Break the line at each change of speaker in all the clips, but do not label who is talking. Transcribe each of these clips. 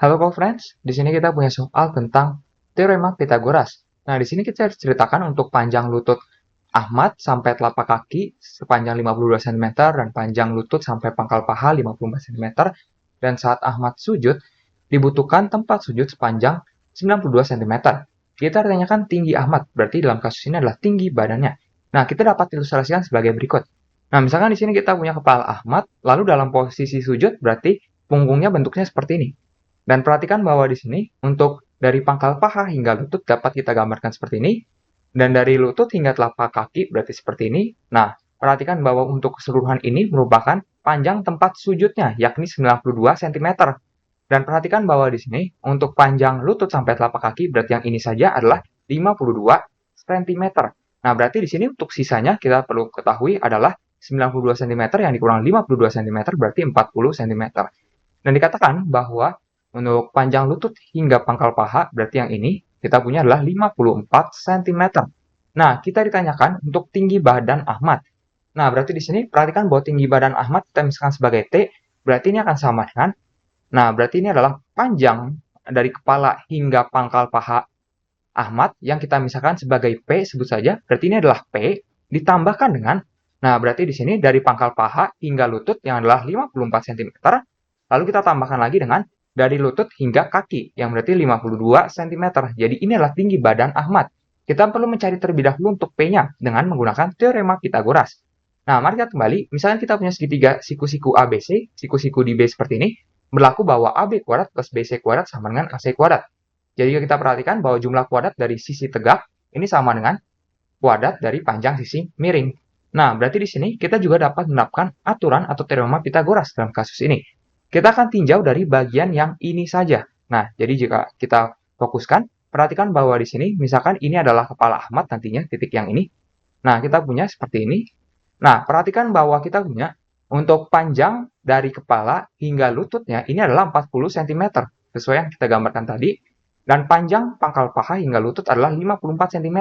Halo co-friends, di sini kita punya soal tentang teorema Pitagoras. Nah, di sini kita ceritakan untuk panjang lutut Ahmad sampai telapak kaki sepanjang 52 cm dan panjang lutut sampai pangkal paha 54 cm. Dan saat Ahmad sujud, dibutuhkan tempat sujud sepanjang 92 cm. Kita tanyakan tinggi Ahmad, berarti dalam kasus ini adalah tinggi badannya. Nah, kita dapat ilustrasikan sebagai berikut. Nah, misalkan di sini kita punya kepala Ahmad, lalu dalam posisi sujud berarti punggungnya bentuknya seperti ini. Dan perhatikan bahwa di sini untuk dari pangkal paha hingga lutut dapat kita gambarkan seperti ini. Dan dari lutut hingga telapak kaki berarti seperti ini. Nah, perhatikan bahwa untuk keseluruhan ini merupakan panjang tempat sujudnya, yakni 92 cm. Dan perhatikan bahwa di sini untuk panjang lutut sampai telapak kaki berarti yang ini saja adalah 52 cm. Nah, berarti di sini untuk sisanya kita perlu ketahui adalah 92 cm yang dikurang 52 cm berarti 40 cm. Dan dikatakan bahwa untuk panjang lutut hingga pangkal paha, berarti yang ini kita punya adalah 54 cm. Nah, kita ditanyakan untuk tinggi badan Ahmad. Nah, berarti di sini perhatikan bahwa tinggi badan Ahmad kita misalkan sebagai T, berarti ini akan sama dengan, nah berarti ini adalah panjang dari kepala hingga pangkal paha Ahmad yang kita misalkan sebagai P, sebut saja, berarti ini adalah P ditambahkan dengan, nah berarti di sini dari pangkal paha hingga lutut yang adalah 54 cm, lalu kita tambahkan lagi dengan dari lutut hingga kaki, yang berarti 52 cm. Jadi ini adalah tinggi badan Ahmad. Kita perlu mencari terlebih dahulu untuk P-nya dengan menggunakan teorema Pitagoras. Nah, mari kita kembali. Misalnya kita punya segitiga siku-siku ABC, siku-siku di B seperti ini, berlaku bahwa AB kuadrat plus BC kuadrat sama dengan AC kuadrat. Jadi kita perhatikan bahwa jumlah kuadrat dari sisi tegak ini sama dengan kuadrat dari panjang sisi miring. Nah, berarti di sini kita juga dapat menerapkan aturan atau teorema Pitagoras dalam kasus ini. Kita akan tinjau dari bagian yang ini saja. Nah, jadi jika kita fokuskan, perhatikan bahwa di sini, misalkan ini adalah kepala Ahmad nantinya, titik yang ini. Nah, kita punya seperti ini. Nah, perhatikan bahwa kita punya untuk panjang dari kepala hingga lututnya, ini adalah 40 cm, sesuai yang kita gambarkan tadi. Dan panjang pangkal paha hingga lutut adalah 54 cm.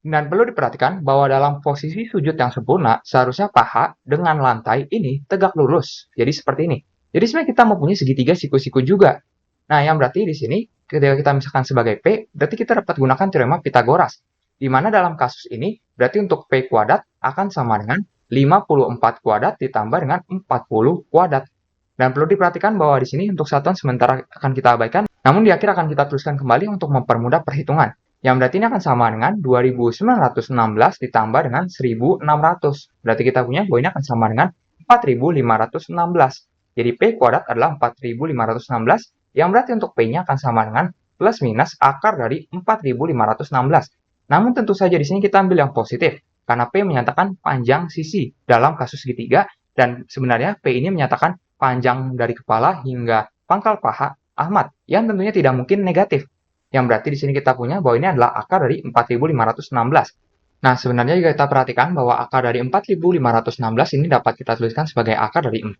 Dan perlu diperhatikan bahwa dalam posisi sujud yang sempurna, seharusnya paha dengan lantai ini tegak lurus. Jadi seperti ini. Jadi sebenarnya kita mempunyai segitiga siku-siku juga. Nah, yang berarti di sini ketika kita misalkan sebagai P, berarti kita dapat gunakan teorema Pitagoras. Di mana dalam kasus ini, berarti untuk P kuadrat akan sama dengan 54 kuadrat ditambah dengan 40 kuadrat. Dan perlu diperhatikan bahwa di sini untuk satuan sementara akan kita abaikan, namun di akhir akan kita tuliskan kembali untuk mempermudah perhitungan. Yang berarti ini akan sama dengan 2916 ditambah dengan 1600. Berarti kita punya bahwa ini akan sama dengan 4516. Jadi P kuadrat adalah 4516, yang berarti untuk P-nya akan sama dengan plus minus akar dari 4516. Namun tentu saja di sini kita ambil yang positif, karena P menyatakan panjang sisi dalam kasus segitiga, dan sebenarnya P ini menyatakan panjang dari kepala hingga pangkal paha Ahmad, yang tentunya tidak mungkin negatif. Yang berarti di sini kita punya bahwa ini adalah akar dari 4516. Nah, sebenarnya jika kita perhatikan bahwa akar dari 4516 ini dapat kita tuliskan sebagai akar dari 4,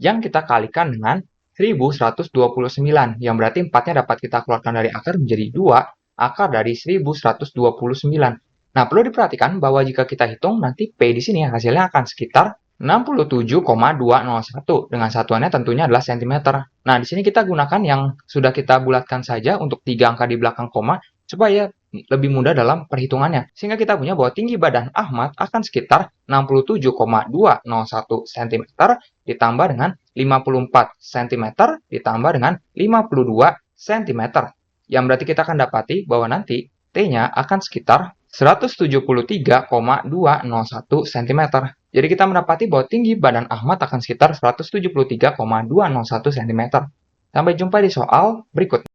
yang kita kalikan dengan 1129, yang berarti 4-nya dapat kita keluarkan dari akar menjadi 2, akar dari 1129. Nah, perlu diperhatikan bahwa jika kita hitung, nanti P di sini hasilnya akan sekitar 67,201, dengan satuannya tentunya adalah cm. Nah, di sini kita gunakan yang sudah kita bulatkan saja untuk 3 angka di belakang koma, supaya lebih mudah dalam perhitungannya. Sehingga kita punya bahwa tinggi badan Ahmad akan sekitar 67,201 cm ditambah dengan 54 cm ditambah dengan 52 cm. Yang berarti kita akan dapati bahwa nanti T-nya akan sekitar 173,201 cm. Jadi kita mendapati bahwa tinggi badan Ahmad akan sekitar 173,201 cm. Sampai jumpa di soal berikut.